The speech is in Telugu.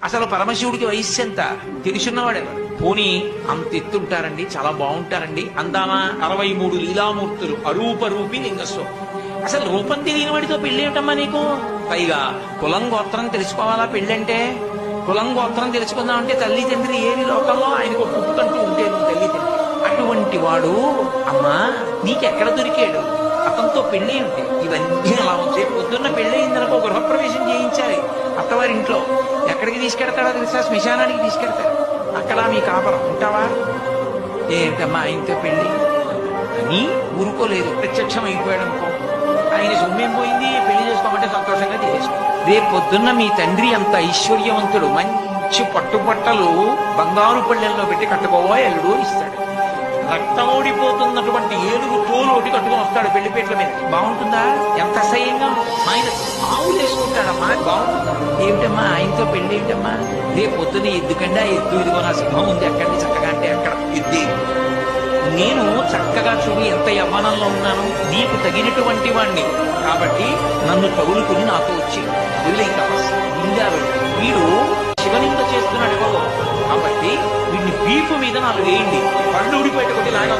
అసలు పరమశివుడికి వయస్సు ఎంత తెలుసున్నవాడెవరు? పోనీ అంత ఎత్తుంటారండి, చాలా బాగుంటారండి అందామా? 63 లీలామూర్తులు, అరూపరూపి లింగస్వం. అసలు రూపం తెలియని వాడితో పెళ్లి ఏమిటమ్మా నీకు? పైగా కులం గోత్రం తెలుసుకోవాలా పెళ్ళంటే? కులం గోత్రం తెలుసుకుందామంటే తల్లి తండ్రి ఏమి లోకంలో ఆయనకు పుట్టుకంటూ ఉంటే నువ్వు తల్లి తండ్రి. అటువంటి వాడు అమ్మా నీకెక్కడ దొరికాడు? అతనితో పెళ్లి ఏమిటి? ఇవన్నీ అలా ఉంటాయి. పొద్దున్న పెళ్ళయిందనుకో గృహప్రవేశం చేయించాలి అత్తవారింట్లో. ఎక్కడికి తీసుకెడతాడో తెలుసా? శ్మశానానికి తీసుకెడతాడు. అక్కడ మీ కాపరం ఉంటావా? ఏంటమ్మా ఆయనతో పెళ్లి అని ఊరుకోలేదు. ప్రత్యక్షం అయిపోయాడు అనుకో, ఆయన సొమ్మేం పోయింది, పెళ్లి చేసుకోమంటే సంతోషంగా తీసేసుకో. రేపు పొద్దున్న మీ తండ్రి అంత ఐశ్వర్యవంతుడు, మంచి పట్టుబట్టలు బంగారు పళ్ళెల్లో పెట్టి కట్టుకోవో ఎల్లుడు ఇస్తాడు. రక్తం ఓడిపోతున్నటువంటి ఏనుగు తోలు ఒకటి కట్టుకొని వస్తాడు పెళ్లిపేట్ల మీద. బాగుంటుందా? ఎంత అసహ్యంగా ఆయన ఆవులు వేసుకుంటాడమ్మా. బాగుంటుందా? ఏమిటమ్మా ఆయనతో పెళ్లి ఏంటమ్మా? రేపు పొద్దున్న ఎద్దుకండి ఆ ఎద్దు ఇదిగో నా సింహం ఉంది ఎక్కండి చక్కగా అంటే అక్కడ ఎద్దే. నేను చక్కగా చూడు ఎంత యవ్వనంలో ఉన్నాను, నీకు తగినటువంటి వాణ్ణి కాబట్టి నన్ను తగులుకుని నాతో వచ్చి వదిలే తపస్సు వీడు శివలింగ చేస్తున్నాడు ఎవరో కాబట్టి వీడిని వీపు మీద నాకు వేయండి, పళ్ళు ఊడిపోయేట కొట్టి లాగా